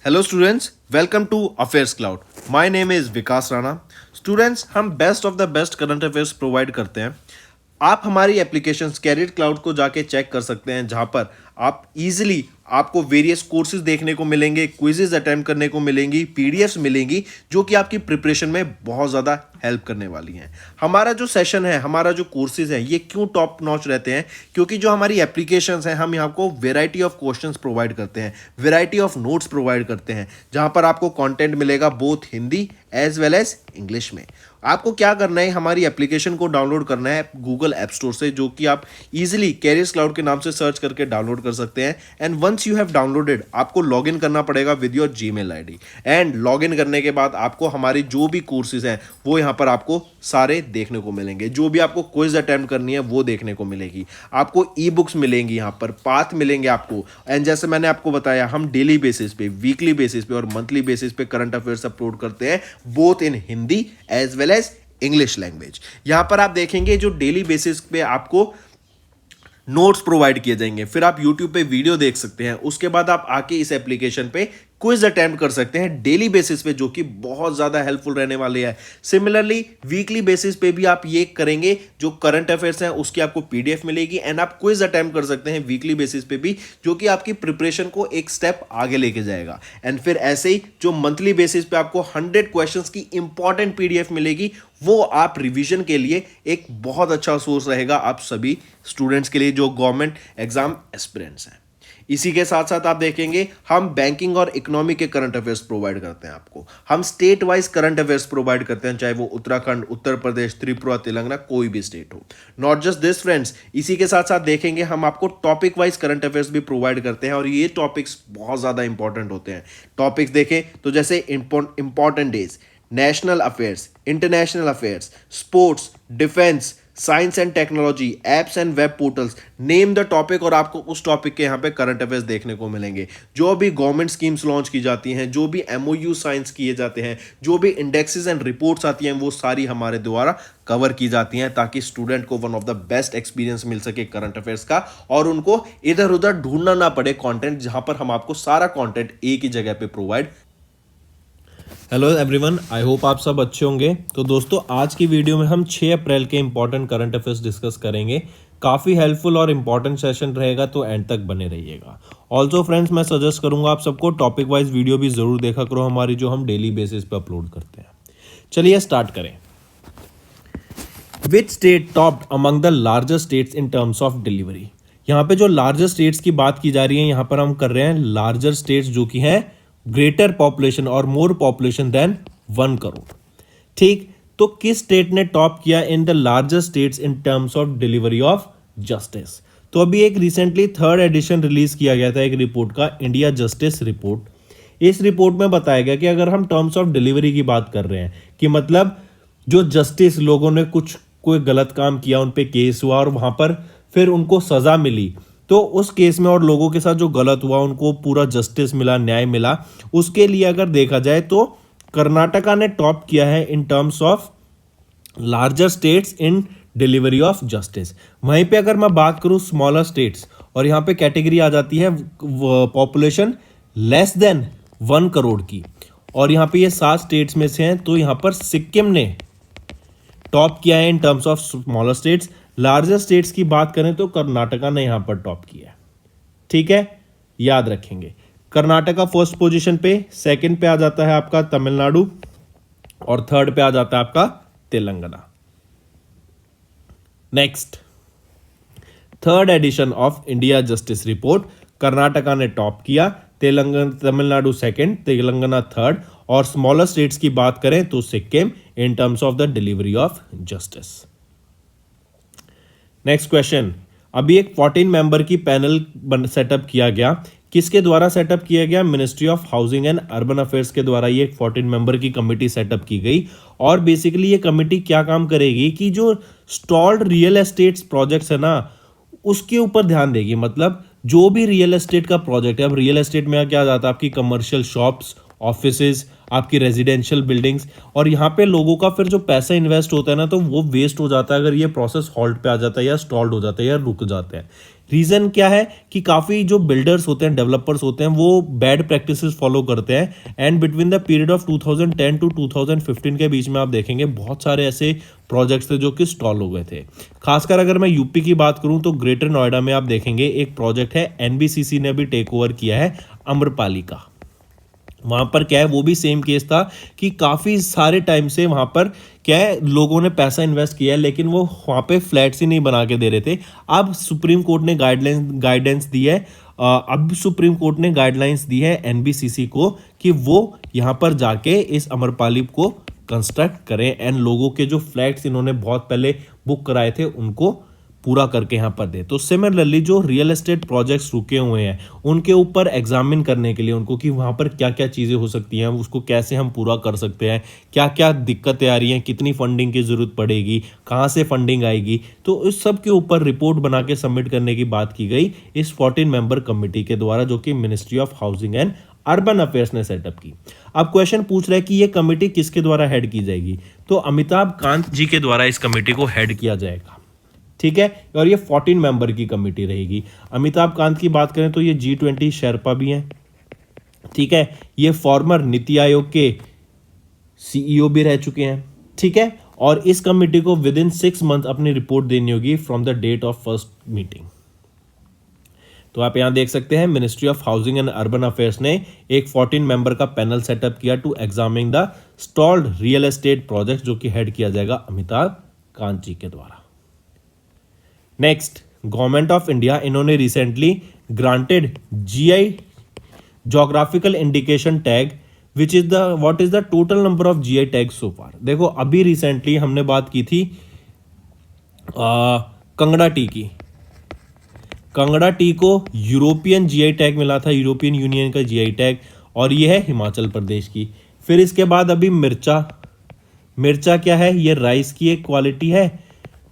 Hello students, welcome to affairs cloud. My name is Vikas Rana. Students, हम best of the best current affairs provide करते हैं। आप हमारी application career cloud को जाके चेक कर सकते हैं, जहां पर आप इजीली आपको वेरियस कोर्सेज देखने को मिलेंगे, क्विजेज अटेम्प्ट करने को मिलेंगी, पीडीएफ्स मिलेंगी जो कि आपकी प्रिपरेशन में बहुत ज़्यादा हेल्प करने वाली हैं। हमारा जो सेशन है, हमारा जो कोर्सेज है, ये क्यों टॉप नॉच रहते हैं? क्योंकि जो हमारी एप्लीकेशंस हैं, हम यहाँ को वेराइटी ऑफ क्वेश्चंस प्रोवाइड करते हैं, वेराइटी ऑफ नोट्स प्रोवाइड करते हैं, जहाँ पर आपको कंटेंट मिलेगा both Hindi as well as English में। आपको क्या करना है, हमारी एप्लीकेशन को डाउनलोड करना है गूगल ऐप स्टोर से, जो कि आप इजीली कैरियर्स क्लाउड के नाम से सर्च करके डाउनलोड कर सकते हैं। And once you have downloaded, आपको लॉगिन करना पड़ेगा with your Gmail ID. And login करने के बाद आपको हमारी जो भी कोर्सेज हैं वो यहाँ पर आपको सारे देखने को मिलेंगे। जो भी आपको क्विज अटेम्प्ट करनी है वो देखने को मिलेगी। आपको ई बुक्स मिलेंगी, यहाँ पर पाथ मिलेंगे आपको। एंड जैसे मैंने आपको बताया, हम डेली बेसिस पे, वीकली बेसिस पे और मंथली बेसिस पे करंट अफेयर्स अपलोड करते हैं, both in Hindi as well as English language. यहां पर आप देखेंगे जो डेली बेसिस पे आपको नोट्स प्रोवाइड किए जाएंगे, फिर आप YouTube पे वीडियो देख सकते हैं, उसके बाद आप आके इस एप्लीकेशन पे क्विज अटेम्प्ट कर सकते हैं डेली बेसिस पे, जो कि बहुत ज़्यादा हेल्पफुल रहने वाले हैं। सिमिलरली वीकली बेसिस पे भी आप ये करेंगे, जो करंट अफेयर्स हैं उसकी आपको पीडीएफ मिलेगी एंड आप क्विज अटेम्प्ट कर सकते हैं वीकली बेसिस पे भी, जो कि आपकी प्रिपरेशन को एक स्टेप आगे लेके जाएगा। एंड फिर ऐसे ही जो मंथली बेसिस पे आपको 100 क्वेश्चंस की इंपॉर्टेंट पीडीएफ मिलेगी, वो आप रिवीजन के लिए एक बहुत अच्छा सोर्स रहेगा आप सभी स्टूडेंट्स के लिए जो गवर्नमेंट एग्जाम एस्पिरेंट्स हैं। इसी के साथ साथ आप देखेंगे, हम बैंकिंग और इकोनॉमी के करंट अफेयर्स प्रोवाइड करते हैं आपको। हम state wise current affairs provide करते हैं, चाहे वो उत्तराखंड, उत्तर प्रदेश, त्रिपुरा, तेलंगाना, कोई भी स्टेट हो। नॉट जस्ट दिस फ्रेंड्स, इसी के साथ साथ देखेंगे हम आपको टॉपिक वाइज करंट अफेयर्स भी प्रोवाइड करते हैं, और ये टॉपिक्स बहुत ज़्यादा इंपॉर्टेंट होते हैं। टॉपिक्स देखें तो जैसे important days, national affairs, international affairs, sports, defence, science and technology, apps and web portals, name the topic, और आपको उस टॉपिक के यहाँ पे करंट अफेयर्स देखने को मिलेंगे। जो भी गवर्नमेंट स्कीम्स लॉन्च की जाती हैं, जो भी एमओयू साइंस किए जाते हैं, जो भी इंडेक्सेस एंड रिपोर्ट्स आती हैं, वो सारी हमारे द्वारा कवर की जाती हैं, ताकि स्टूडेंट को one of the best experience मिल सके करंट अफेयर्स का, और उनको इधर उधर ढूंढना ना पड़े कंटेंट, जहां पर हम आपको सारा कंटेंट एक ही जगह पे provide. Hello everyone, I hope आप सब अच्छे होंगे। तो दोस्तों, आज की वीडियो में हम 6 अप्रैल के इंपॉर्टेंट करंट अफेयर्स डिस्कस करेंगे। काफ़ी हेल्पफुल और इंपॉर्टेंट सेशन रहेगा, तो एंड तक बने रहिएगा। ऑल्सो फ्रेंड्स, मैं सजेस्ट करूंगा आप सबको टॉपिक वाइज वीडियो भी ज़रूर देखा करो हमारी, जो हम डेली बेसिस पे अपलोड करते हैं। चलिए स्टार्ट करें। Which state topped among the largest states in terms of delivery? यहाँ पे जो लार्जेस्ट स्टेट्स की बात की जा रही है, यहाँ पर हम कर रहे हैं लार्जर स्टेट्स जो कि हैं ग्रेटर पॉपुलेशन और मोर पॉपुलेशन देन 1 करोड़। ठीक, तो किस स्टेट ने टॉप किया in the largest states in terms of delivery of justice? तो अभी एक रिसेंटली 3rd एडिशन रिलीज किया गया था एक रिपोर्ट का, इंडिया जस्टिस रिपोर्ट। इस रिपोर्ट में बताया गया कि अगर हम टर्म्स ऑफ डिलीवरी की बात कर रहे हैं, कि मतलब जो जस्टिस, लोगों ने कुछ कोई गलत काम किया, उन पे केस हुआ और वहां पर फिर उनको सजा मिली, तो उस केस में और लोगों के साथ जो गलत हुआ उनको पूरा जस्टिस मिला, न्याय मिला, उसके लिए अगर देखा जाए तो कर्नाटका ने टॉप किया है इन terms of larger states in delivery of justice. वहीं पे अगर मैं बात करूं स्मॉलर स्टेट्स, और यहाँ पे कैटेगरी आ जाती है पॉपुलेशन लेस देन 1 करोड़ की, और यहाँ पे ये 7 स्टेट्स में से हैं, तो यहाँ पर सिक्किम ने टॉप किया है इन terms of smaller states. Larger states की बात करें तो कर्नाटका ने यहां पर टॉप किया है। ठीक है, याद रखेंगे। कर्नाटका फर्स्ट पोजीशन पे, सेकंड पे आ जाता है आपका तमिलनाडु, और थर्ड पे आ जाता है आपका Telangana. Next, 3rd edition of India justice Report, Karnataka ने टॉप किया, तमिलनाडु सेकंड, तेलंगाना थर्ड, और स्मॉलर स्टेट्स की बात करें तो Sikkim in terms of the delivery of justice. Next question, अभी एक 14 मेंबर की पैनल सेटअप किया गया। किसके द्वारा सेटअप किया गया? Ministry of housing and urban affairs के द्वारा ये 14 मेंबर की कमेटी सेटअप की गई। और बेसिकली ये कमेटी क्या काम करेगी कि जो स्टॉल्ड रियल एस्टेट्स प्रोजेक्ट्स है ना, उसके ऊपर ध्यान देगी। मतलब जो भी रियल एस्टेट का प्रोजेक्ट है, अब रियल एस्टेट में क्या जाता है, आपकी कमर्शियल शॉप्स, ऑफिसेज, आपकी रेजिडेंशियल बिल्डिंग्स, और यहाँ पे लोगों का फिर जो पैसा इन्वेस्ट होता है ना, तो वो वेस्ट हो जाता है अगर ये प्रोसेस हॉल्ट पे आ जाता है या स्टॉल्ड हो जाता है या रुक जाता है। रीजन क्या है कि काफी जो बिल्डर्स होते हैं, डेवलपर्स होते हैं, वो बैड प्रैक्टिसेस फॉलो करते हैं। And between the period of 2010 to 2015 के बीच में आप देखेंगे बहुत सारे ऐसे प्रोजेक्ट्स थे जो कि स्टॉल हो गए थे। खासकर अगर मैं यूपी की बात करूं तो ग्रेटर नोएडा में आप देखेंगे एक प्रोजेक्ट है, एनबीसीसी ने भी टेक ओवर किया है, अम्रपाली का। वहां पर क्या है, वो भी सेम केस था कि काफी सारे टाइम से वहां पर क्या है, लोगों ने पैसा इन्वेस्ट किया है लेकिन वो वहां पे फ्लैट्स ही नहीं बना के दे रहे थे। अब सुप्रीम कोर्ट ने गाइडेंस दी है, अब सुप्रीम कोर्ट ने गाइडलाइंस दी है एनबीसीसी को कि वो यहां पर जाके इस अमरपाली को कंस्ट्रक्ट करें एंड लोगों के जो फ्लैट्स इन्होंने बहुत पहले बुक कराए थे उनको पूरा करके यहाँ पर दे। तो सिमिलरली जो रियल एस्टेट प्रोजेक्ट्स रुके हुए हैं उनके ऊपर एग्जामिन करने के लिए उनको कि वहाँ पर क्या क्या चीज़ें हो सकती हैं, उसको कैसे हम पूरा कर सकते हैं, क्या क्या दिक्कतें आ रही हैं, कितनी फंडिंग की ज़रूरत पड़ेगी, कहाँ से फंडिंग आएगी, तो इस सब के ऊपर रिपोर्ट बना के सबमिट करने की बात की गई इस 14 मेंबर कमेटी के द्वारा, जो कि ministry of housing and urban affairs ने सेटअप की। अब क्वेश्चन पूछ रहा है कि ये कमेटी किसके द्वारा हेड की जाएगी, तो अमिताभ कांत जी के द्वारा इस कमेटी को हेड किया जाएगा। ठीक है, और ये 14 मेंबर की कमेटी रहेगी। अमिताभ कांत की बात करें तो ये G20 शेरपा भी हैं। ठीक है, ये फॉर्मर नीति आयोग के सीईओ भी रह चुके हैं। ठीक है, और इस कमेटी को विद इन 6 मंथ अपनी रिपोर्ट देनी होगी from the date of first meeting. तो आप यहां देख सकते हैं Ministry of housing and urban affairs ने एक 14 मेंबर का पैनल सेटअप किया to examine the stalled real estate project, जो कि हेड किया जाएगा अमिताभ कांत जी के द्वारा। नेक्स्ट, गवर्नमेंट ऑफ इंडिया, इन्होंने recently granted GI geographical indication tag which is the what is the total number of GI tag so far. देखो अभी recently हमने बात की थी कंगड़ा टी की। कंगड़ा टी को यूरोपियन जीआई टैग मिला था, यूरोपियन यूनियन का जीआई टैग, और ये है हिमाचल प्रदेश की। फिर इसके बाद अभी मिर्चा क्या है, ये राइस की एक क्वालिटी है।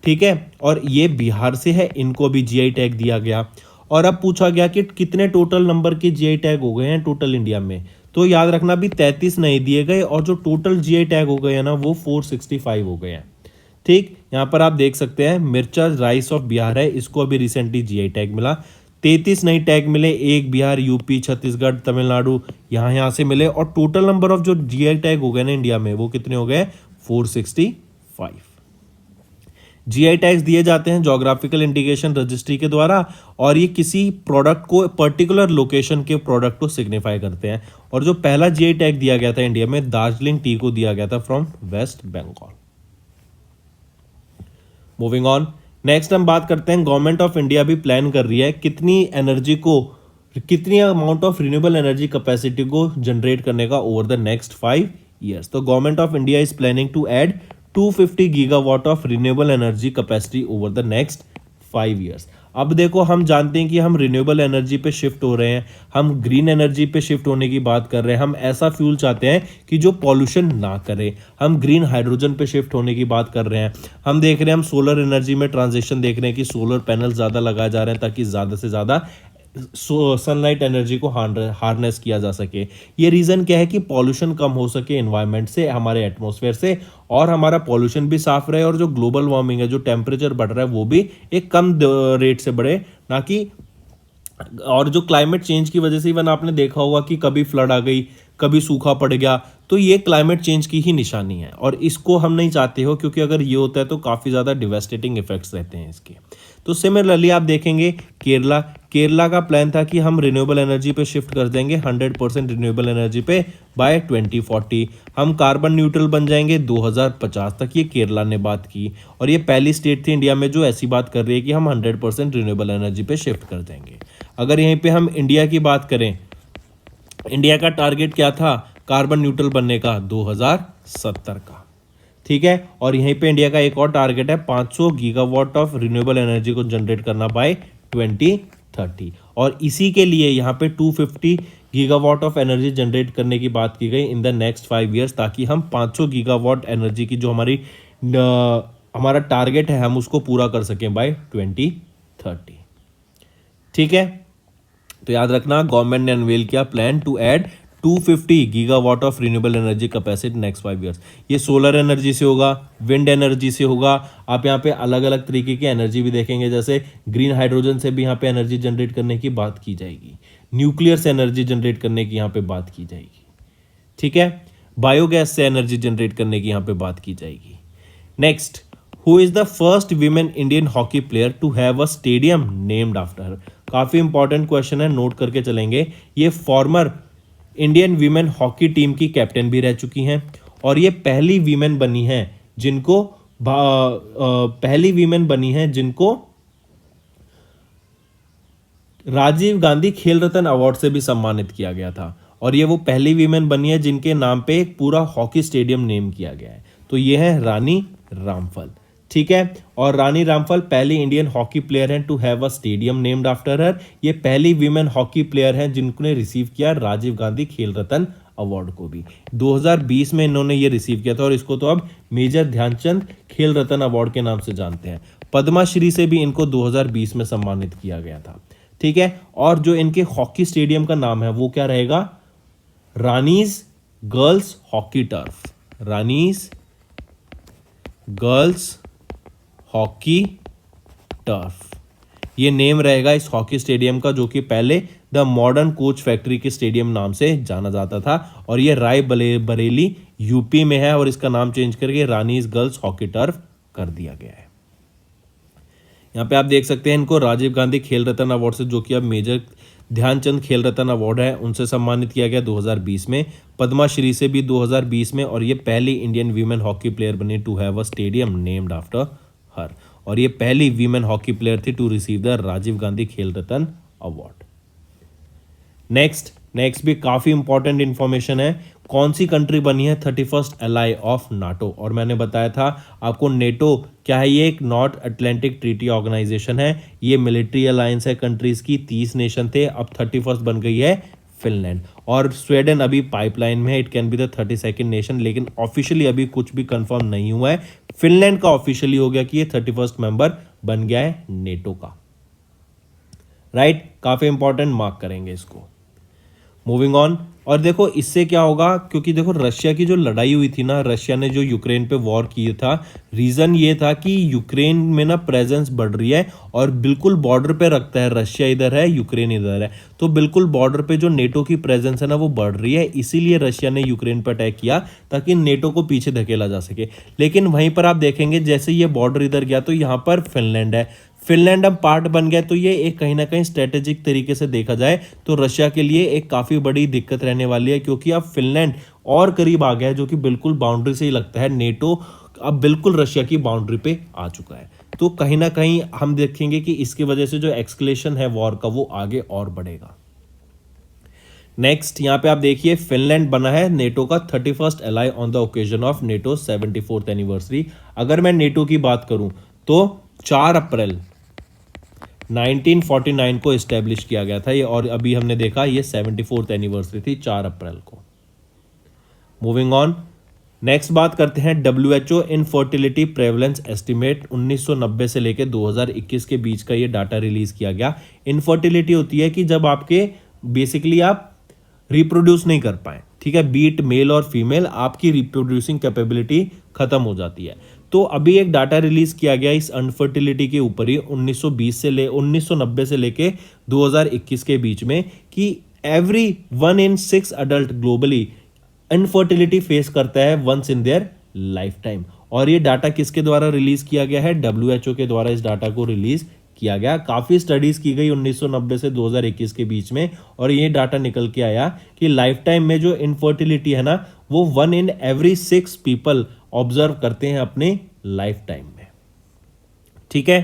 ठीक है, और ये बिहार से है, इनको भी जीआई टैग दिया गया। और अब पूछा गया कि कितने टोटल नंबर के जीआई टैग हो गए हैं टोटल इंडिया में, तो याद रखना भी 33 नहीं दिए गए, और जो टोटल जीआई टैग हो गए हैं ना वो 465 हो गए हैं। ठीक, यहाँ पर आप देख सकते हैं मिर्चा राइस ऑफ बिहार है, इसको अभी रिसेंटली जीआई टैग मिला। 33 नई टैग मिले, एक बिहार, यूपी, छत्तीसगढ़, तमिलनाडु यहाँ से मिले, और टोटल नंबर ऑफ जो जीआई टैग हो गए ना इंडिया में वो कितने हो गए, 465। जीआई टैग्स दिए जाते हैं ज्योग्राफिकल इंडिकेशन रजिस्ट्री के द्वारा, और ये किसी प्रोडक्ट को, पर्टिकुलर लोकेशन के प्रोडक्ट को सिग्निफाई करते हैं। और जो पहला जीआई टैग दिया गया था इंडिया में दार्जिलिंग टी को दिया गया था from west Bengal. Moving on, next हम बात करते हैं गवर्नमेंट ऑफ इंडिया भी प्लान कर रही है कितनी amount of renewable energy capacity को जनरेट करने का ओवर द नेक्स्ट 5 ईयर्स। तो government of India is planning to add 250 gigawatt of renewable energy capacity over the next 5 years. अब देखो हम जानते हैं कि हम रिन्यूएबल एनर्जी पे शिफ्ट हो रहे हैं, हम ग्रीन एनर्जी पे शिफ्ट होने की बात कर रहे हैं, हम ऐसा फ्यूल चाहते हैं कि जो पॉल्यूशन ना करे, हम ग्रीन हाइड्रोजन पे शिफ्ट होने की बात कर रहे हैं, हम देख रहे हैं, हम सोलर एनर्जी में ट्रांजिशन देख रहे हैं कि सोलर पैनल ज़्यादा लगाए जा रहे हैं ताकि ज़्यादा से ज़्यादा सनलाइट एनर्जी को हार्नेस किया जा सके। ये रीज़न क्या है कि पॉल्यूशन कम हो सके एनवायरनमेंट से, हमारे एटमॉस्फेयर से, और हमारा पॉल्यूशन भी साफ रहे, और जो ग्लोबल वार्मिंग है, जो टेम्परेचर बढ़ रहा है वो भी एक कम रेट से बढ़े, ना कि, और जो क्लाइमेट चेंज की वजह से इवन आपने देखा होगा कि कभी फ्लड आ गई, कभी सूखा पड़ गया, तो ये क्लाइमेट चेंज की ही निशानी है, और इसको हम नहीं चाहते हो, क्योंकि अगर ये होता है तो काफ़ी ज़्यादा डिवेस्टेटिंग इफेक्ट्स रहते हैं इसके। तो सिमिलरली आप देखेंगे केरला का प्लान था कि हम रिन्यूएबल एनर्जी पे शिफ्ट कर देंगे 100% रिन्यूएबल एनर्जी पे बाय 2040, हम कार्बन न्यूट्रल बन जाएंगे 2050 तक, ये केरला ने बात की। और ये पहली स्टेट थी इंडिया में जो ऐसी बात कर रही है कि हम 100% रिन्यूएबल एनर्जी पे शिफ्ट कर देंगे। अगर यहीं पे हम इंडिया की बात करें, इंडिया का टारगेट क्या था कार्बन न्यूट्रल बनने का, 2070 का। ठीक है, और यहीं पे इंडिया का एक और टारगेट है 500 गीगावाट ऑफ रिन्यूएबल एनर्जी को जनरेट करना बाय 2030, और इसी के लिए यहाँ पे 250 गीगावाट ऑफ एनर्जी जनरेट करने की बात की गई इन द नेक्स्ट 5 ईयर्स, ताकि हम 500 गीगावाट एनर्जी की जो हमारा टारगेट है हम उसको पूरा कर सकें बाय 2030। ठीक है, तो याद रखना गवर्नमेंट ने अनवेल किया plan to add 250 gigawatt of renewable energy capacity next 5 years. ये सोलर एनर्जी से होगा, विंड एनर्जी से होगा। आप यहाँ पे अलग अलग तरीके की एनर्जी भी देखेंगे, जैसे ग्रीन हाइड्रोजन से भी यहाँ पे एनर्जी जनरेट करने की बात की जाएगी, न्यूक्लियर से एनर्जी जनरेट करने की यहाँ पे बात की जाएगी, ठीक है। बायोगैस से एनर्जी जनरेट करने की यहाँ पे बात की जाएगी। Next, who is the first women Indian hockey player to have a stadium named after her. काफी इंपॉर्टेंट क्वेश्चन है, नोट करके चलेंगे। ये former Indian women hockey team की कैप्टन भी रह चुकी हैं और ये पहली वीमेन बनी हैं जिनको राजीव गांधी खेल रत्न अवार्ड से भी सम्मानित किया गया था। और ये वो पहली वीमेन बनी है जिनके नाम पे एक पूरा हॉकी स्टेडियम नेम किया गया है। तो ये है रानी रामफल, ठीक है। और रानी रामफल पहली इंडियन हॉकी प्लेयर हैं to have a stadium named after her. ये पहली वीमेन हॉकी प्लेयर हैं जिन्होंने रिसीव किया राजीव गांधी खेल रत्न अवार्ड को भी। 2020 में इन्होंने ये रिसीव किया था और इसको तो अब मेजर ध्यानचंद खेल रत्न अवार्ड के नाम से जानते हैं। पद्माश्री से भी इनको 2020 में सम्मानित किया गया था, ठीक है। और जो इनके हॉकी स्टेडियम का नाम है वो क्या रहेगा? Rani's girls hockey turf. Rani's girls hockey turf, ये नेम रहेगा इस हॉकी स्टेडियम का, जो कि पहले द मॉडर्न कोच फैक्ट्री के स्टेडियम नाम से जाना जाता था। और ये राय बरेली यूपी में है और इसका नाम चेंज करके रानीज गर्ल्स हॉकी टर्फ कर दिया गया है। यहाँ पे आप देख सकते हैं इनको राजीव गांधी खेल रत्न अवार्ड से, जो कि अब मेजर ध्यानचंद खेल रत्न अवार्ड है, उनसे सम्मानित किया गया 2020 में। पद्माश्री से भी 2020 में। और ये पहली इंडियन वीमेन हॉकी प्लेयर बनी to have a stadium named after her. और ये पहली वीमेन हॉकी प्लेयर थी to receive the Rajiv Gandhi Khel Ratna award. Next भी काफी इंपॉर्टेंट इंफॉर्मेशन है। कौन सी कंट्री बनी है 31st एलाई ऑफ नाटो? और मैंने बताया था आपको नेटो क्या है, ये एक नॉर्थ अटलांटिक ट्रीटी ऑर्गेनाइजेशन है। ये मिलिट्री अलायंस है कंट्रीज की, 30 नेशन थे, अब 31st बन गई है फिनलैंड। और स्वीडन अभी पाइपलाइन में है, it can be the 32nd nation, लेकिन ऑफिशियली अभी कुछ भी कंफर्म नहीं हुआ है। फिनलैंड का ऑफिशियली हो गया कि ये 31st मेंबर बन गया है नेटो का, राइट। काफी इंपॉर्टेंट, मार्क करेंगे इसको। Moving on. और देखो इससे क्या होगा, क्योंकि देखो रशिया की जो लड़ाई हुई थी ना, रशिया ने जो यूक्रेन पे वॉर किया था, रीजन ये था कि यूक्रेन में ना प्रेजेंस बढ़ रही है और बिल्कुल बॉर्डर पे रखता है, रशिया इधर है यूक्रेन इधर है, तो बिल्कुल बॉर्डर पे जो नेटो की प्रेजेंस है ना वो बढ़ रही है। इसीलिए रशिया ने यूक्रेन पर अटैक किया ताकि नेटो को पीछे धकेला जा सके। लेकिन वहीं पर आप देखेंगे जैसे ये बॉर्डर इधर गया तो यहाँ पर फिनलैंड है, फिनलैंड अब पार्ट बन गया, तो ये एक कहीं ना कहीं स्ट्रेटेजिक तरीके से देखा जाए तो रशिया के लिए एक काफ़ी बड़ी दिक्कत रहने वाली है, क्योंकि अब फिनलैंड और करीब आ गया है, जो कि बिल्कुल बाउंड्री से ही लगता है। नेटो अब बिल्कुल रशिया की बाउंड्री पे आ चुका है, तो कहीं ना कहीं हम देखेंगे कि इसकी वजह से जो एक्सक्लेशन है वॉर का वो आगे और बढ़ेगा। नेक्स्ट यहाँ पे आप देखिए फिनलैंड बना है नेटो का 31st ally on the occasion of NATO 74th anniversary. अगर मैं नेटो की बात करूं तो 4 अप्रैल 1949 को इस्टेब्लिश किया गया था ये, और अभी हमने देखा ये 74th एनिवर्सरी थी 4 अप्रैल को। Moving on. नेक्स्ट बात करते हैं WHO इनफर्टिलिटी प्रेवलेंस एस्टिमेट 1990 से लेकर 2021 के बीच का ये डाटा रिलीज किया गया। इनफर्टिलिटी होती है कि जब आपके बेसिकली आप रिप्रोड्यूस नहीं कर पाए, ठीक है, बीट मेल और फीमेल, आपकी रिप्रोड्यूसिंग कैपेबिलिटी खत्म हो जाती है। तो अभी एक डाटा रिलीज किया गया इस अनफर्टिलिटी के ऊपर ही 1990 से लेके 2021 के बीच में, कि every 1 in 6 adult globally infertility face करता है once in their lifetime. और ये डाटा किसके द्वारा रिलीज किया गया है? WHO के द्वारा इस डाटा को रिलीज किया गया। काफ़ी स्टडीज़ की गई 1990 से 2021 के बीच में, और ये डाटा निकल के आया कि लाइफ टाइम में जो इनफर्टिलिटी है ना वो 1 in every 6 पीपल ऑब्जर्व करते हैं अपने लाइफ टाइम में, ठीक है।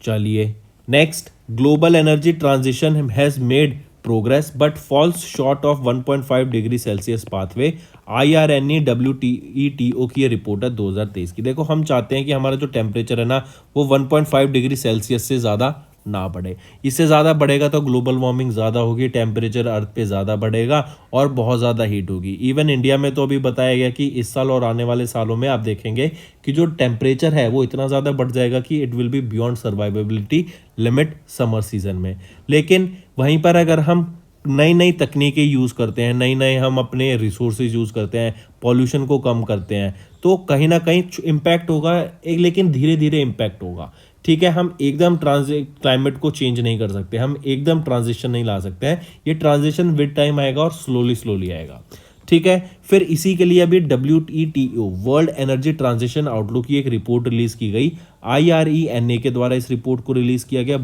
चलिए next, global energy transition has made progress but falls short of 1.5 degree Celsius pathway. IRNE WTO की ये रिपोर्ट है 2023 की। देखो हम चाहते हैं कि हमारा जो टेम्परेचर है ना वो 1.5 डिग्री सेल्सियस से ज़्यादा ना बढ़े। इससे ज़्यादा बढ़ेगा तो ग्लोबल वार्मिंग ज़्यादा होगी, टेम्परेचर अर्थ पे ज़्यादा बढ़ेगा और बहुत ज़्यादा हीट होगी। इवन इंडिया में तो अभी बताया गया कि इस साल और आने वाले सालों में आप देखेंगे कि जो टेम्परेचर है वो इतना ज़्यादा बढ़ जाएगा कि it will be beyond survivability limit summer season में। लेकिन वहीं पर अगर हम नई नई तकनीकें यूज़ करते हैं, नई नए हम अपने रिसोर्सेज यूज़ करते हैं, पॉल्यूशन को कम करते हैं, तो कहीं ना कहीं इम्पैक्ट होगा एक, लेकिन धीरे धीरे इम्पैक्ट होगा। ठीक है, हम एकदम क्लाइमेट को चेंज नहीं कर सकते, हम एकदम ट्रांजिशन नहीं ला सकते हैं, ये ट्रांजिशन विद टाइम आएगा और स्लोली स्लोली आएगा। ठीक है, फिर इसी के लिए अभी WTO world energy transition outlook की एक रिपोर्ट रिलीज की गई, IRENA के द्वारा इस रिपोर्ट को रिलीज किया गया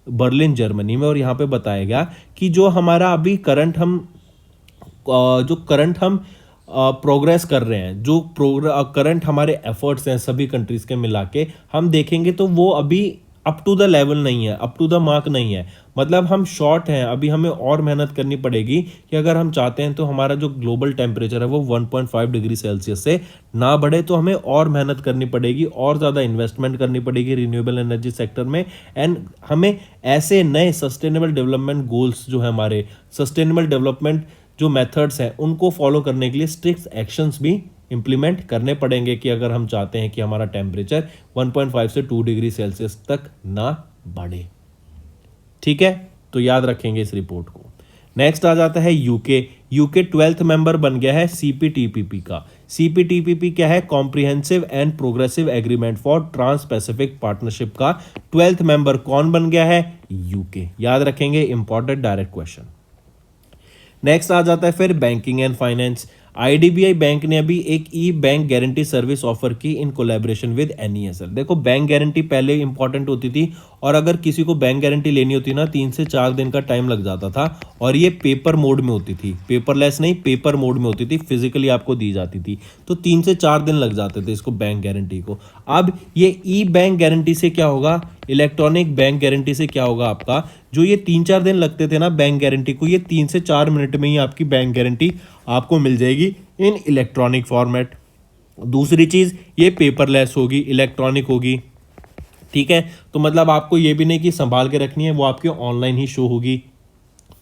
बर्लिन जर्मनी में, और यहाँ पे बताया गया कि जो हमारा अभी करंट हम प्रोग्रेस कर रहे हैं, जो करंट हमारे एफर्ट्स हैं सभी कंट्रीज के मिला के हम देखेंगे तो वो अभी अप टू द लेवल नहीं है, अप टू द मार्क नहीं है। मतलब हम शॉर्ट हैं, अभी हमें और मेहनत करनी पड़ेगी कि अगर हम चाहते हैं तो हमारा जो ग्लोबल टेम्परेचर है वो 1.5 डिग्री सेल्सियस से ना बढ़े, तो हमें और मेहनत करनी पड़ेगी, और ज़्यादा इन्वेस्टमेंट करनी पड़ेगी रिन्यूएबल एनर्जी सेक्टर में। एंड हमें ऐसे नए सस्टेनेबल डेवलपमेंट गोल्स जो है, हमारे सस्टेनेबल डेवलपमेंट जो मेथड्स हैं उनको फॉलो करने के लिए स्ट्रिक्ट एक्शंस भी इंप्लीमेंट करने पड़ेंगे, कि अगर हम चाहते हैं कि हमारा टेम्परेचर 1.5 से 2 डिग्री सेल्सियस तक ना बढ़े। ठीक है, तो याद रखेंगे इस रिपोर्ट को। नेक्स्ट आ जाता है यूके 12th मेंबर बन गया है CPTPP का। CPTPP क्या है? Comprehensive and progressive agreement for trans Pacific partnership का 12th मेंबर कौन बन गया है? यूके। याद रखेंगे, इंपॉर्टेंट डायरेक्ट क्वेश्चन। नेक्स्ट आ जाता है फिर banking and finance. IDBI bank ने अभी एक ई बैंक गारंटी सर्विस ऑफर की इन कोलैबोरेशन विद NESL। देखो, बैंक गारंटी पहले इंपॉर्टेंट होती थी, और अगर किसी को बैंक गारंटी लेनी होती ना 3 से 4 दिन का टाइम लग जाता था, और ये पेपर मोड में होती थी, पेपरलेस नहीं, पेपर मोड में होती थी, फिजिकली आपको दी जाती थी, तो 3 से 4 दिन लग जाते थे इसको बैंक गारंटी को। अब ये ई बैंक गारंटी से क्या होगा, इलेक्ट्रॉनिक बैंक गारंटी से क्या होगा, आपका जो ये 3-4 दिन लगते थे ना बैंक गारंटी को, ये 3 से 4 मिनट में ही आपकी बैंक गारंटी आपको मिल जाएगी इन इलेक्ट्रॉनिक फॉर्मेट। दूसरी चीज, ये पेपरलेस होगी, इलेक्ट्रॉनिक होगी। ठीक है, तो मतलब आपको ये भी नहीं कि संभाल के रखनी है, वो आपके ऑनलाइन ही शो होगी।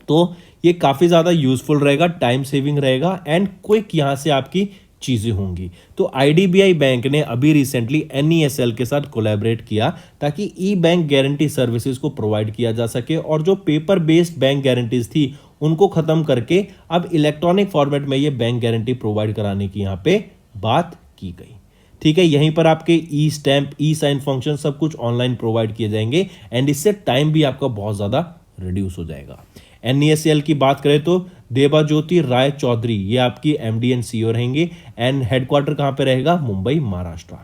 तो ये काफ़ी ज़्यादा यूजफुल रहेगा, टाइम सेविंग रहेगा, एंड क्विक यहाँ से आपकी चीज़ें होंगी। तो IDBI बैंक ने अभी रिसेंटली NESL के साथ कोलैबोरेट किया ताकि ई बैंक गारंटी सर्विसेज को प्रोवाइड किया जा सके, और जो पेपर बेस्ड बैंक गारंटीज थी उनको ख़त्म करके अब इलेक्ट्रॉनिक फॉर्मेट में ये बैंक गारंटी प्रोवाइड कराने की यहाँ पे बात की गई। ठीक है, यहीं पर आपके ई स्टैंप, ई साइन फंक्शन सब कुछ ऑनलाइन प्रोवाइड किए जाएंगे, एंड इससे टाइम भी आपका बहुत ज़्यादा रिड्यूस हो जाएगा। NESL की बात करें तो देबाज्योति राय चौधरी ये आपकी MD एंड CEO रहेंगे, एंड हेडक्वार्टर कहाँ पे रहेगा? मुंबई, महाराष्ट्र।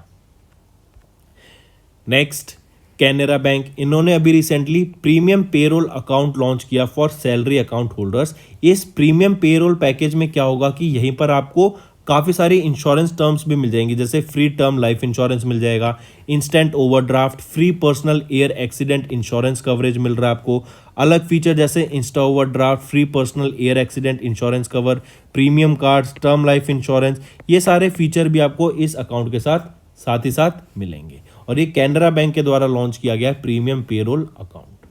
नेक्स्ट, कैनरा बैंक, इन्होंने अभी recently premium payroll account launch किया फॉर सैलरी अकाउंट होल्डर्स। इस प्रीमियम पेरोल पैकेज में क्या होगा कि यहीं पर आपको काफ़ी सारी इंश्योरेंस टर्म्स भी मिल जाएंगी, जैसे फ्री टर्म लाइफ इंश्योरेंस मिल जाएगा, instant overdraft, free personal air accident insurance coverage मिल रहा है आपको, अलग फीचर जैसे insta overdraft, free personal air accident insurance cover, premium cards, term life insurance, ये सारे फीचर भी आपको इस अकाउंट के साथ ही साथ मिलेंगे, और ये कैनरा बैंक के द्वारा लॉन्च किया गया premium payroll account.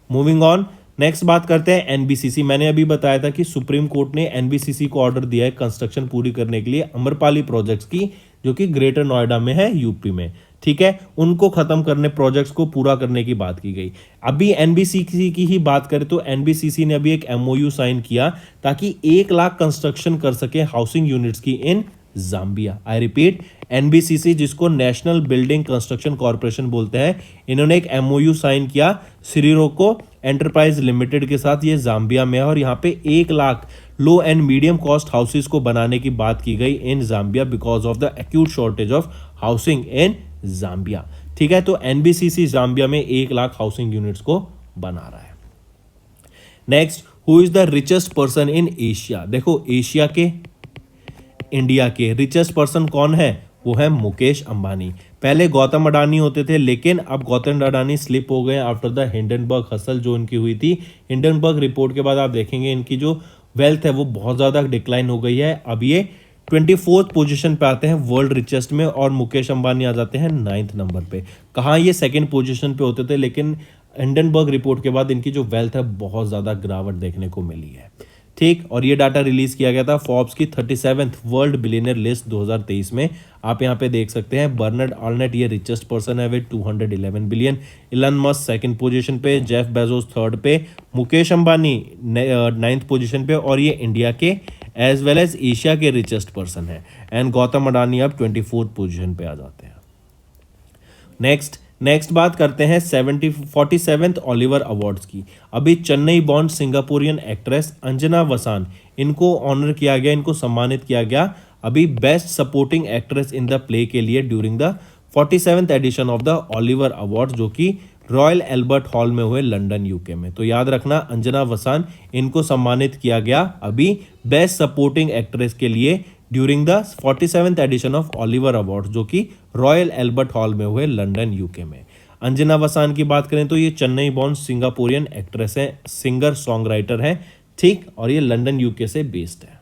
Moving on, next बात करते हैं NBCC। मैंने अभी बताया था कि सुप्रीम कोर्ट ने NBCC को ऑर्डर दिया है कंस्ट्रक्शन पूरी करने के लिए अम्रपाली प्रोजेक्ट्स की, जो कि ग्रेटर नोएडा में है, यूपी में। ठीक है, उनको खत्म करने, प्रोजेक्ट्स को पूरा करने की बात की गई। अभी NBCC की ही बात करें तो NBCC ने अभी एक MOU साइन किया ताकि 1 लाख कंस्ट्रक्शन कर सके हाउसिंग यूनिट्स की इन जाम्बिया। आई रिपीट, NBCC जिसको नेशनल बिल्डिंग कंस्ट्रक्शन कॉर्पोरेशन बोलते हैं, इन्होंने एक MOU साइन किया सिरिरोको एंटरप्राइज लिमिटेड के साथ, ये जाम्बिया में है, और यहाँ पे 1 lakh low and medium cost houses को बनाने की बात की गई in Zambia because of the acute shortage of housing in Zambia. ठीक है, तो NBCC जाम्बिया में 1 लाख हाउसिंग यूनिट्स को बना रहा है। Next, who is the richest person in Asia. देखो, एशिया के, इंडिया के रिचेस्ट पर्सन कौन है? वो है मुकेश अंबानी। पहले गौतम अडानी होते थे, लेकिन अब गौतम अडानी स्लिप हो गए आफ्टर द हिंडनबर्ग हसल जो इनकी हुई थी। हिंडनबर्ग रिपोर्ट के बाद आप देखेंगे इनकी जो वेल्थ है वो बहुत ज़्यादा डिक्लाइन हो गई है। अब ये 24th पोजीशन पे आते हैं वर्ल्ड रिचेस्ट में, और मुकेश अंबानी आ जाते हैं 9th नंबर पे। कहाँ ये 2nd पोजीशन पे होते थे, लेकिन हिंडनबर्ग रिपोर्ट के बाद इनकी जो वेल्थ है बहुत ज़्यादा गिरावट देखने को मिली है। ठीक। और ये डाटा रिलीज किया गया था फोर्ब्स की 37th वर्ल्ड बिलियनर लिस्ट 2023 में। आप यहाँ पे देख सकते हैं बर्नार्ड आर्नेट ये रिचेस्ट पर्सन है with 211 billion, Elon Musk second position पे, जेफ बेजोस थर्ड पे, मुकेश अंबानी 9th पोजीशन पे, और ये इंडिया के एज वेल एज एशिया के रिचेस्ट पर्सन है। एंड गौतम अडानी अब 24th पोजीशन पे आ जाते हैं। नेक्स्ट बात करते हैं 47th ओलिवर अवार्ड्स की। अभी Chennai born Singaporean actress Anjana Vasan, इनको ऑनर किया गया, इनको सम्मानित किया गया अभी best supporting actress in the play के लिए during the 47th edition of the Olivier awards, जो कि रॉयल एल्बर्ट हॉल में हुए लंदन यूके में। तो याद रखना अंजना वसान, इनको सम्मानित किया गया अभी बेस्ट सपोर्टिंग एक्ट्रेस के लिए during the 47th edition of Olivier awards, जो कि रॉयल एल्बर्ट हॉल में हुए लंदन यूके में। अंजना वसान की बात करें तो ये चेन्नई बॉर्न सिंगापुरियन एक्ट्रेस है, सिंगर सॉन्ग राइटर है, ठीक, और ये लंदन यूके से बेस्ड है।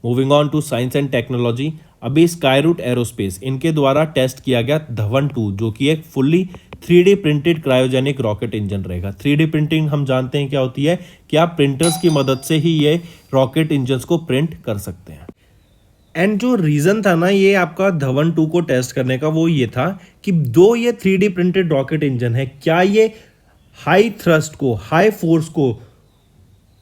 Moving on to science and technology. अभी स्काईरूट एरोस्पेस, इनके द्वारा टेस्ट किया गया धवन 2, जो कि एक fully 3D printed cryogenic rocket engine रहेगा। 3D प्रिंटिंग हम जानते हैं क्या होती है कि आप प्रिंटर्स की मदद से ही ये रॉकेट इंजन्स को प्रिंट कर सकते हैं। एंड जो रीज़न था ना ये आपका धवन 2 को टेस्ट करने का, वो ये था कि दो ये 3D प्रिंटेड रॉकेट इंजन है, क्या ये हाई थ्रस्ट को, हाई फोर्स को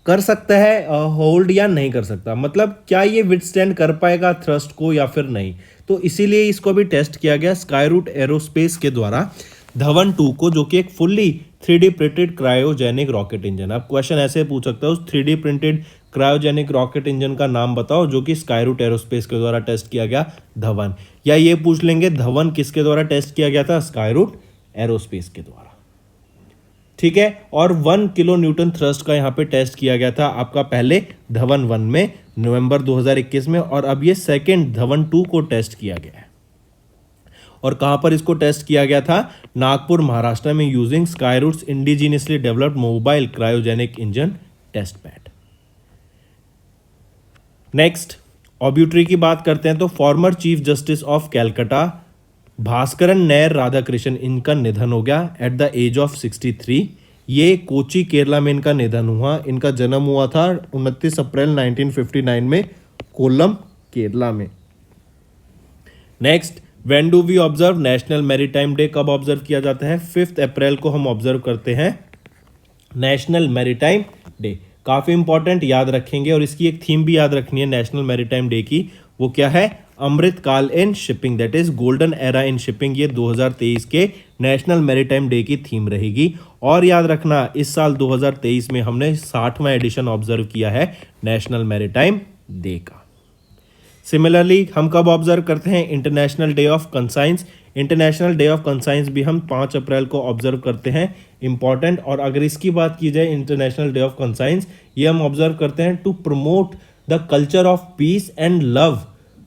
कर सकता है होल्ड या नहीं कर सकता, मतलब क्या ये विथस्टैंड कर पाएगा थ्रस्ट को या फिर नहीं। तो इसीलिए इसको भी टेस्ट किया गया स्काईरूट एरोस्पेस के द्वारा धवन 2 को, जो कि एक fully 3D printed cryogenic rocket engine. आप क्वेश्चन ऐसे पूछ सकते हो उस 3D printed cryogenic rocket engine का नाम बताओ जो कि स्काईरूट एरोस्पेस के द्वारा टेस्ट किया गया धवन, या ये पूछ लेंगे धवन किसके द्वारा टेस्ट किया गया था, स्काईरूट एरोस्पेस के द्वारा, ठीक है। और 1 किलो न्यूटन थ्रस्ट का यहाँ पे टेस्ट किया गया था आपका पहले धवन 1 में नवंबर 2021 में, और अब ये सेकेंड धवन 2 को टेस्ट किया गया है। और कहां पर इसको टेस्ट किया गया था, नागपुर महाराष्ट्र में, using Skyroot's indigenously developed mobile cryogenic engine test pad. Next obituary की बात करते हैं तो former chief justice of Calcutta Bhaskaran Nair Radhakrishnan, इनका निधन हो गया एट द एज ऑफ 63। ये कोची केरला में इनका निधन हुआ। इनका जन्म हुआ था 29 अप्रैल 1959 में कोल्लम केरला में। Next, when do we observe national maritime day, कब ऑब्जर्व किया जाता है, 5 अप्रैल को हम ऑब्जर्व करते हैं नेशनल मैरीटाइम डे। काफी इंपॉर्टेंट, याद रखेंगे, और इसकी एक थीम भी याद रखनी है नेशनल मैरीटाइम डे की, वो क्या है, Amrit Kaal in shipping, that is golden era in shipping. ये 2023 के नेशनल मैरीटाइम डे की थीम रहेगी। और याद रखना इस साल 2023 में हमने 60वां एडिशन ऑब्जर्व किया है नेशनल मैरीटाइम डे का। सिमिलरली हम कब ऑब्जर्व करते हैं, international day of conscience. International day of conscience भी हम 5 अप्रैल को ऑब्जर्व करते हैं, इंपॉर्टेंट। और अगर इसकी बात की जाए इंटरनेशनल डे ऑफ कंसाइंस, ये हम ऑब्जर्व करते हैं to promote the culture of peace and love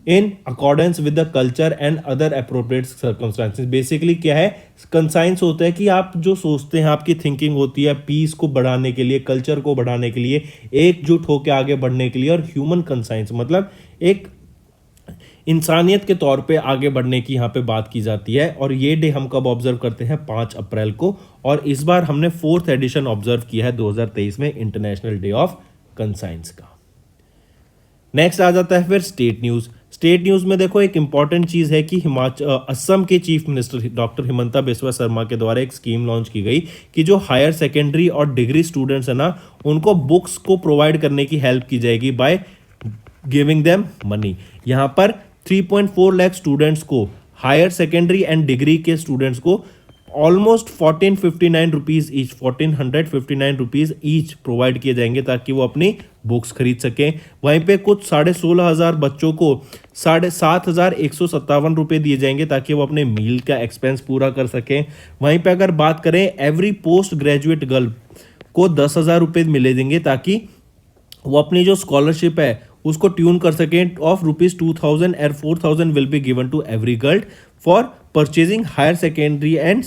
in accordance with the culture and other appropriate circumstances. Basically क्या है, कंसाइंस होता है कि आप जो सोचते हैं, आपकी थिंकिंग होती है पीस को बढ़ाने के लिए, कल्चर को बढ़ाने के लिए, एकजुट होकर आगे बढ़ने के लिए, और ह्यूमन कंसाइंस मतलब एक इंसानियत के तौर पे आगे बढ़ने की यहाँ पे बात की जाती है। और ये डे हम कब ऑब्जर्व करते हैं, 5 अप्रैल को। और इस बार हमने 4th एडिशन ऑब्जर्व किया है 2023 में इंटरनेशनल डे ऑफ कंसाइंस का। नेक्स्ट आ जाता है फिर स्टेट न्यूज़। स्टेट न्यूज़ में देखो एक इंपॉर्टेंट चीज़ है कि असम के chief minister doctor Himanta Biswa Sarma के द्वारा एक स्कीम लॉन्च की गई कि जो हायर सेकेंडरी और डिग्री स्टूडेंट्स है ना, उनको बुक्स को प्रोवाइड करने की हेल्प की जाएगी बाय गिविंग देम मनी। यहाँ पर 3.4 लाख स्टूडेंट्स को, हायर सेकेंडरी एंड डिग्री के स्टूडेंट्स को almost 1459 rupees each, 1459 rupees each provide किए जाएंगे ताकि वो अपनी बुक्स खरीद सकें। वहीं पे कुछ 16,500 बच्चों को 7,157 रुपये दिए जाएंगे ताकि वो अपने मील का एक्सपेंस पूरा कर सकें। वहीं पे अगर बात करें, एवरी पोस्ट ग्रेजुएट गर्ल को 10,000 रुपये मिले देंगे ताकि वो अपनी जो स्कॉलरशिप है उसको ट्यून कर सकें of ₹2,000 and 4,000 will be given to every girl for purchasing higher secondary and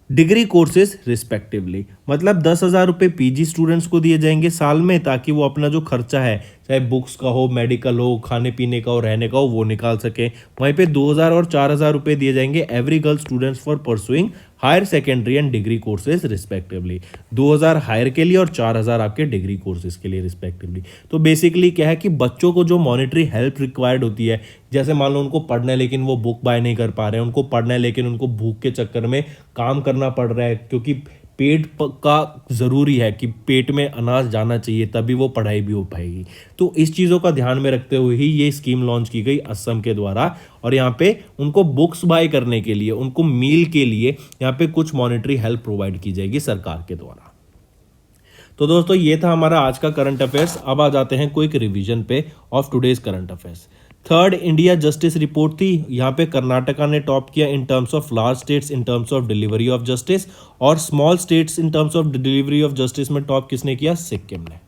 degree courses respectively. मतलब 10,000 रुपये पीजी स्टूडेंट्स को दिए जाएंगे साल में, ताकि वो अपना जो खर्चा है, चाहे बुक्स का हो, मेडिकल हो, खाने पीने का हो, रहने का हो, वो निकाल सकें। वहीं पे 2,000 और 4,000 रुपये दिए जाएंगे every girl students for pursuing higher secondary and degree courses respectively. 2,000 higher के लिए और 4,000 आपके डिग्री कोर्सेज के लिए रिस्पेक्टिवली। तो बेसिकली क्या है कि बच्चों को जो मॉनेटरी हेल्प रिक्वायर्ड होती है, जैसे मान लो उनको पढ़ना है लेकिन वो बुक बाय नहीं कर पा रहे हैं, उनको पढ़ना है लेकिन उनको भूख के चक्कर में काम करना पड़ रहा है, क्योंकि का ज़रूरी है कि पेट में अनाज जाना चाहिए, तभी वो पढ़ाई भी हो पाएगी। तो इस चीज़ों का ध्यान में रखते हुए ही ये स्कीम लॉन्च की गई असम के द्वारा। और यहाँ पे उनको बुक्स बाय करने के लिए, उनको मील के लिए यहाँ पे कुछ मॉनेटरी हेल्प प्रोवाइड की जाएगी सरकार के द्वारा। तो दोस्तों ये था हमारा आज का करंट अफेयर्स। अब आ जाते हैं क्विक रिवीजन पे of today's current affairs. Third India justice report थी। यहाँ पे कर्नाटका ने टॉप किया in terms of large states in terms of delivery of justice, और small states in terms of delivery of justice में टॉप किसने किया? सिक्किम ने।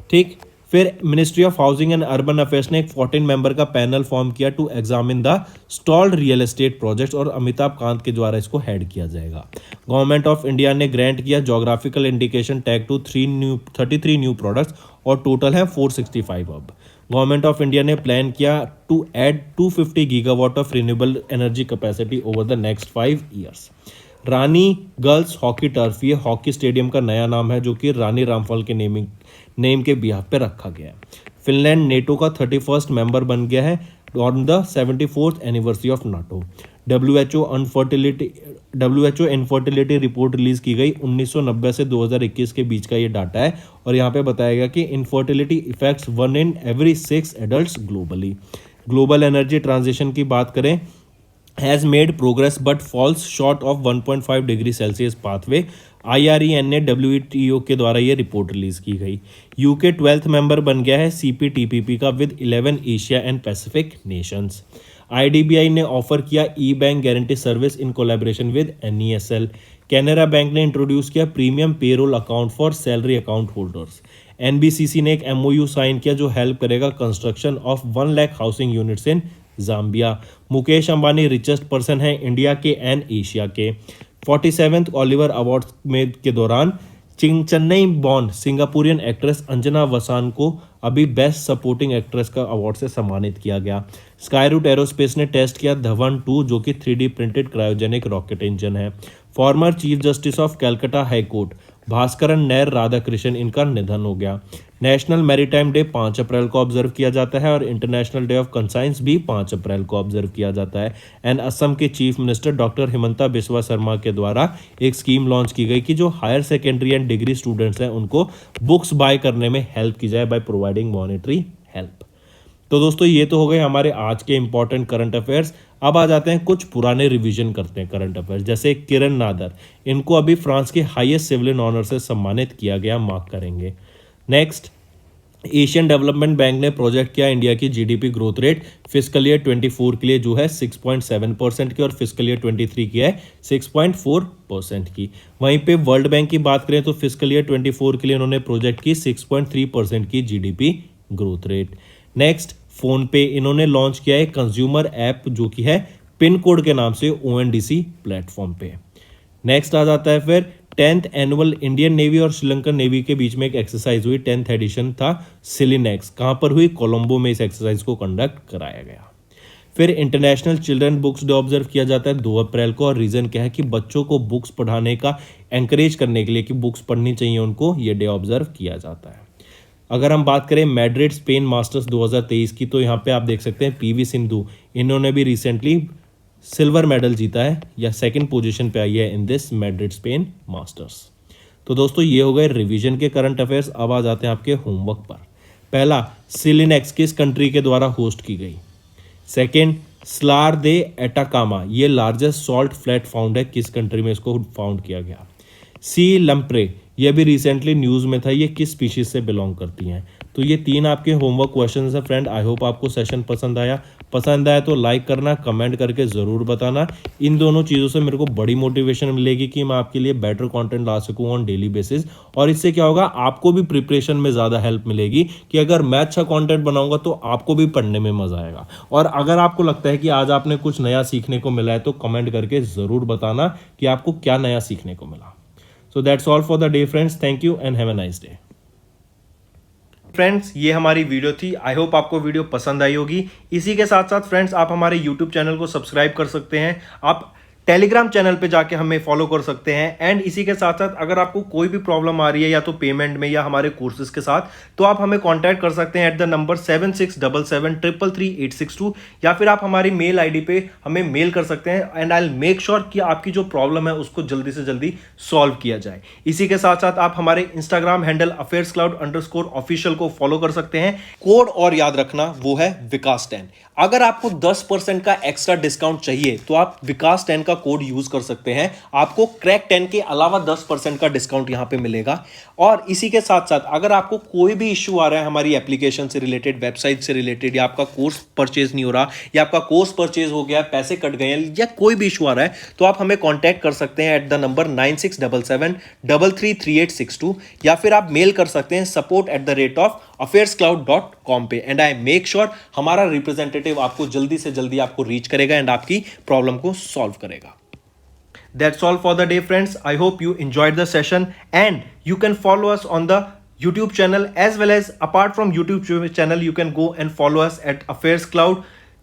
ठीक, फिर ministry of housing and urban affairs ने एक 14 मेंबर का पैनल फॉर्म किया to examine the stalled real estate projects, और अमिताभ कांत के द्वारा इसको हेड किया जाएगा। गवर्नमेंट ऑफ इंडिया ने ग्रांट किया geographical indication tag to 33 new products, और टोटल है 465 अब। गवर्नमेंट ऑफ इंडिया ने प्लान किया to add 250 gigawatt of renewable energy capacity over the next 5 years. Rani girls hockey turf, ये हॉकी स्टेडियम का नया नाम है जो कि रानी रामपाल के नेम के बिहाफ पे रखा गया है। फिनलैंड नेटो का 31st मेंबर बन गया है on the 74th anniversary of NATO. WHO infertility report release की गई 1990 से 2021 के बीच का ये डाटा है, और यहाँ पे बताया गया कि infertility effects 1 in every 6 adults globally. Global energy transition की बात करें, has made progress but falls short of 1.5 degree Celsius pathway. IREN ने WTO के द्वारा ये रिपोर्ट रिलीज की गई। UK 12th मेंबर बन गया है CPTPP का with 11 Asia and Pacific nations. IDBI ने ऑफर किया e bank guarantee service in collaboration with NESL। Canara bank ने इंट्रोड्यूस किया premium payroll account for salary account holders. NBCC ने एक MOU साइन किया जो हेल्प करेगा construction of 1 lakh housing units in Zambia. Mukesh Ambani richest person है इंडिया के एंड एशिया के। 47th ओलिवर अवार्ड में के दौरान Chennai born Singaporean actress Anjana वसान को अभी बेस्ट सपोर्टिंग एक्ट्रेस का अवार्ड से सम्मानित किया गया। स्काईरूट एरोस्पेस ने टेस्ट किया धवन 2 जो कि 3D printed cryogenic rocket engine है। Former chief justice of Calcutta high court Bhaskaran Nair Radhakrishnan इनका निधन हो गया। नेशनल मैरीटाइम डे 5 अप्रैल को ऑब्जर्व किया जाता है, और इंटरनेशनल डे ऑफ कंसाइंस भी 5 अप्रैल को ऑब्जर्व किया जाता है। एंड असम के chief minister doctor Himanta Biswa Sarma के द्वारा एक स्कीम लॉन्च की गई कि जो higher secondary and degree students हैं उनको बुक्स बाय करने में हेल्प की जाए बाय प्रोवाइडिंग मॉनेटरी हेल्प। तो दोस्तों ये तो हो गए हमारे आज के इंपॉर्टेंट करंट अफेयर्स। अब आ जाते हैं कुछ पुराने रिवीजन करते हैं करंट अफेयर्स। जैसे किरण नादर, इनको अभी फ्रांस के हाईएस्ट सिविलियन ऑनर से सम्मानित किया गया, मार्क करेंगे। नेक्स्ट, एशियन डेवलपमेंट बैंक ने प्रोजेक्ट किया इंडिया की GDP growth rate fiscal year 24 के लिए जो है 6.7% की, और फिस्कल ईयर 23 की है 6.4% की। वहीं पे वर्ल्ड बैंक की बात करें तो फिस्कल ईयर 24 के लिए उन्होंने प्रोजेक्ट की 6.3% की GDP growth rate. Next, phone पे इन्होंने लॉन्च किया है कंज्यूमर ऐप जो कि है पिन कोड के नाम से ONDC प्लेटफॉर्म पे। नेक्स्ट आ जाता है फिर 10th एनुअल इंडियन नेवी और श्रीलंकन नेवी के बीच में एक एक्सरसाइज हुई, 10th एडिशन था सिलिनेक्स। कहाँ पर हुई? कोलंबो में इस एक्सरसाइज को कंडक्ट कराया गया। फिर international children books day observe किया जाता है 2 अप्रैल को, और रीजन क्या है कि बच्चों को बुक्स पढ़ाने का एंकरेज करने के लिए कि बुक्स पढ़नी चाहिए उनको, ये डे ऑब्जर्व किया जाता है। अगर हम बात करें मैड्रिड स्पेन मास्टर्स 2023 की, तो यहाँ पे आप देख सकते हैं PV सिंधु, इन्होंने भी रिसेंटली सिल्वर मेडल जीता है या सेकंड पोजीशन पे आई है in this Madrid Spain masters. तो दोस्तों ये हो गए रिवीजन के करंट अफेयर्स। अब आ जाते हैं आपके होमवर्क पर। पहला, सिलिनेक्स किस कंट्री के द्वारा होस्ट की गई? सेकंड, स्लार दे एटाकामा, ये लार्जेस्ट सॉल्ट फ्लैट फाउंड है, किस कंट्री में इसको फाउंड किया गया? सी लम्प्रे, ये भी रिसेंटली न्यूज़ में था, ये किस स्पीशीज से बिलोंग करती हैं? तो ये 3 आपके होमवर्क क्वेश्चंस हैं फ्रेंड। आई होप आपको सेशन पसंद आया तो लाइक करना, कमेंट करके ज़रूर बताना। इन दोनों चीज़ों से मेरे को बड़ी मोटिवेशन मिलेगी कि मैं आपके लिए बेटर कंटेंट ला सकूँ ऑन डेली बेसिस, और इससे क्या होगा, आपको भी प्रिपरेशन में ज़्यादा हेल्प मिलेगी कि अगर मैं अच्छा कंटेंट बनाऊंगा तो आपको भी पढ़ने में मज़ा आएगा। और अगर आपको लगता है कि आज आपने कुछ नया सीखने को मिला है तो कमेंट करके ज़रूर बताना कि आपको क्या नया सीखने को मिला। So that's all for the day, friends. Thank you and have a nice day. Friends, ये हमारी वीडियो थी। आई होप आपको वीडियो पसंद आई होगी। इसी के साथ साथ फ्रेंड्स, आप हमारे यूट्यूब चैनल को सब्सक्राइब कर सकते हैं, आप टेलीग्राम चैनल पे जाके हमें फॉलो कर सकते हैं। एंड इसी के साथ साथ अगर आपको कोई भी प्रॉब्लम आ रही है या तो पेमेंट में या हमारे कोर्सेज के साथ, तो आप हमें कांटेक्ट कर सकते हैं एट द नंबर 7677333862, या फिर आप हमारी मेल आईडी पे हमें मेल कर सकते हैं। And I will make sure कि आपकी जो प्रॉब्लम है उसको जल्दी से जल्दी सॉल्व किया जाए। इसी के साथ साथ आप हमारे इंस्टाग्राम हैंडल affairscloud_official को फॉलो कर सकते हैं। कोड और याद रखना, वो है विकास10। अगर आपको 10% का एक्स्ट्रा डिस्काउंट चाहिए तो आप विकास10 का कोड यूज कर सकते हैं, आपको क्रैक 10 के अलावा 10% का डिस्काउंट यहां पे मिलेगा। और इसी के साथ साथ अगर आपको कोई भी इश्यू आ रहा है हमारी एप्लीकेशन से रिलेटेड, वेबसाइट से रिलेटेड, या आपका कोर्स परचेज नहीं हो रहा, या आपका कोर्स परचेज हो गया, पैसे कट गए हैं, या कोई भी इशू आ रहा है, तो आप हमें कॉन्टैक्ट कर सकते हैं एट द नंबर 9677333862, या फिर आप मेल कर सकते हैं support@affairscloud.com पे। एंड आई मेक श्योर हमारा रिप्रेजेंटेटिव आपको जल्दी से जल्दी आपको रीच करेगा एंड आपकी प्रॉब्लम को सॉल्व करेगा। That's all for the day, friends. I hope you enjoyed the session, and you can follow us on the YouTube channel, as well as apart from YouTube channel, you can go and follow us at Affairs Cloud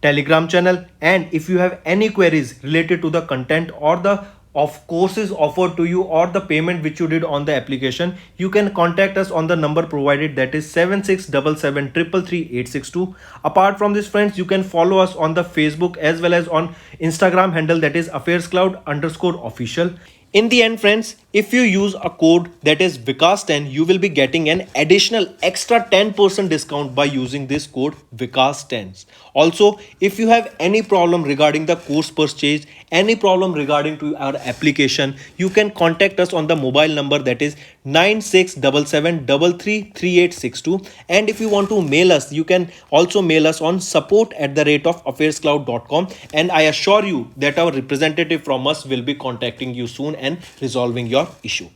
Telegram channel. And if you have any queries related to the content or the of courses offered to you or the payment which you did on the application, you can contact us on the number provided, that is 7677333862. Apart from this, friends, you can follow us on the Facebook as well as on Instagram handle, that is affairscloud_official. In the end, friends, if you use a code that is Vikas10, you will be getting an additional extra 10% discount by using this code Vikas10. Also, if you have any problem regarding the course purchase, any problem regarding to our application, you can contact us on the mobile number, that is 9677333862. And if you want to mail us, you can also mail us on support@affairscloud.com. And I assure you that our representative from us will be contacting you soon and resolving your issue.